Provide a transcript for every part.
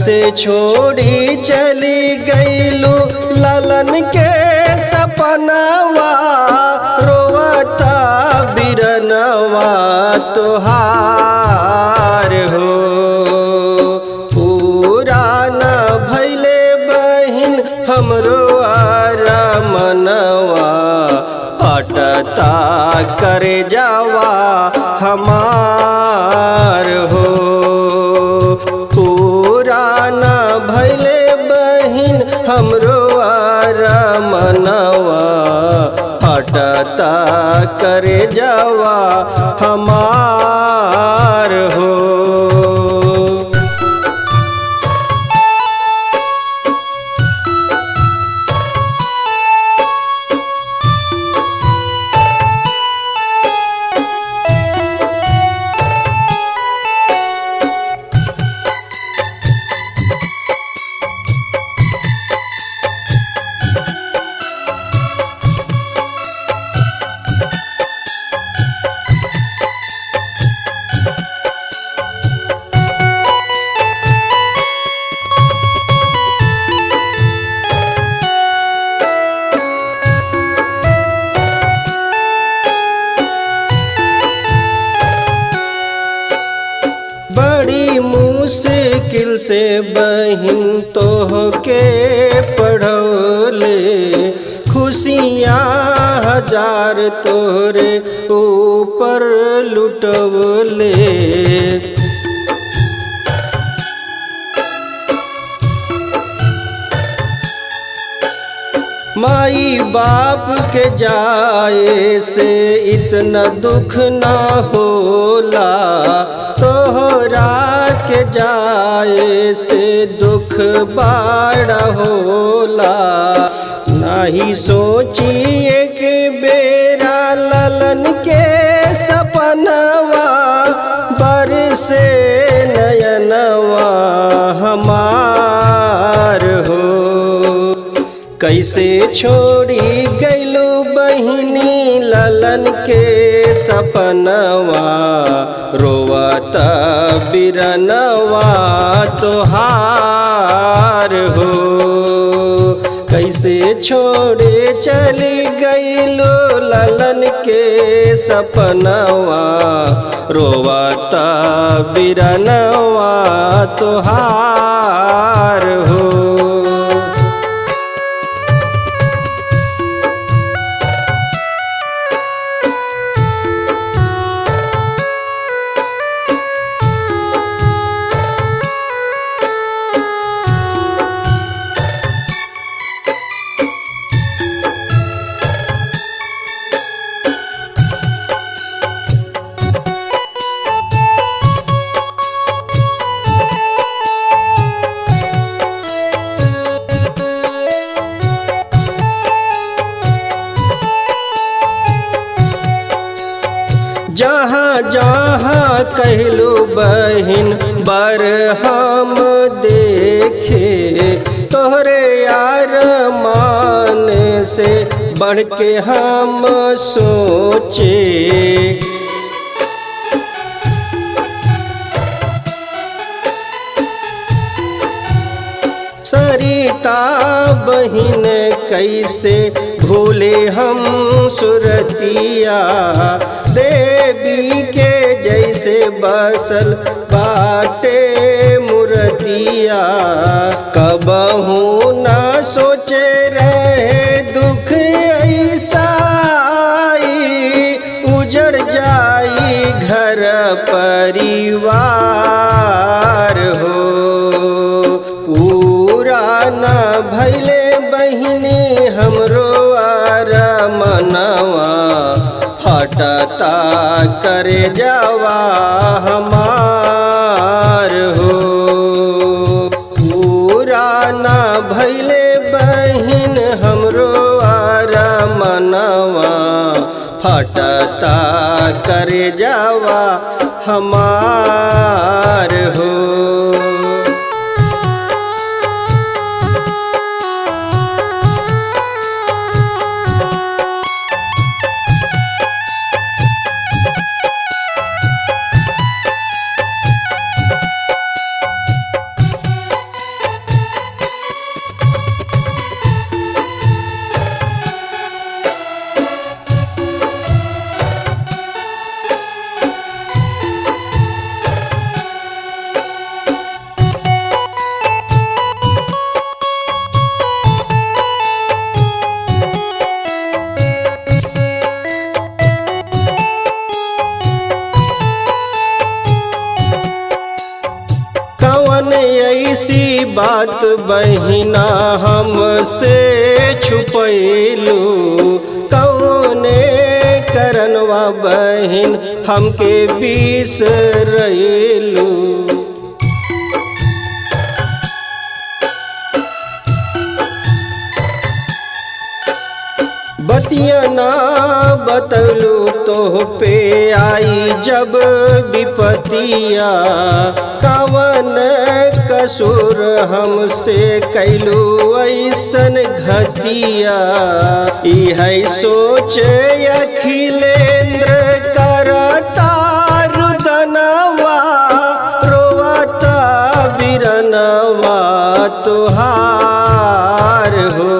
कैसे छोड़ी चली गईलू ललन के सपनवा, रोवता बिरनवा तुहार हो। पुराना भैले बहिन हमरो मनवा, अटता करे जावा हमार हो। पुराना भैले बहिन हमरो मनवा, अटता करे जावा हमार हो। बड़ी मुश्किल से बहिन तोहके पढ़ौले, खुशियाँ हजार तोरे ऊपर लुटवले। माई बाप के जाए से इतना दुख ना होला, तोहरा के जाए से दुख बड़ा होला। नाही सोची एक बेरा ललन के सपनवा, बरसे नयनवा हमार हो। कैसे छोड़ी गईलू बहिनी ललन के सपनवा, रोवता बिरनवा तोहार हो। कैसे छोड़े चली गईलू ललन के सपनवा, रोवता बिरनवा तोहार हो। जहाँ जहाँ कहलू बहिन बर हम देखे, तोहरे यार मान से बढ़ के हम सोचे। सरिता बहिन कैसे भूले हम सुरतिया, देवी के जैसे बसल बाटे मुरतिया। कबहू ना सोचे रहे दुख ऐसा आई, उजड़ जाई घर परिवार हो। पुराना भैले बहिनी हमरो मनवा, फटता करे जावा हमार हो। पुराना भैले बहिन हमरो मनवा, फटता करे जावा हमार हो। बात बहिना हमसे छुपैलू, कौने करनवा बहिन हमके बिसरैलू। बतिया ना बतलू तोह पे आई जब विपतिया, कवन कसूर हमसे कैलू ऐसन घतिया। इहै सोच अखिलेंद्र करता रुदनवा, रोवता बिरनवा तुहार हो।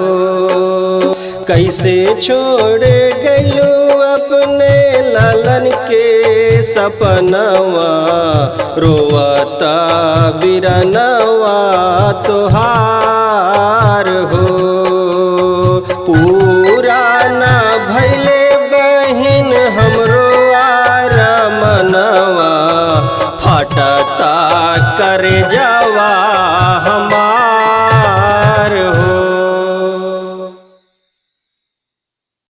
कैसे छोड़ गइलू अपने लालन के सपनवा, रोवता बिरनवा तुहार हो। पूरा ना भइले बहिन हमरो आरमनवा, फाटता करे जा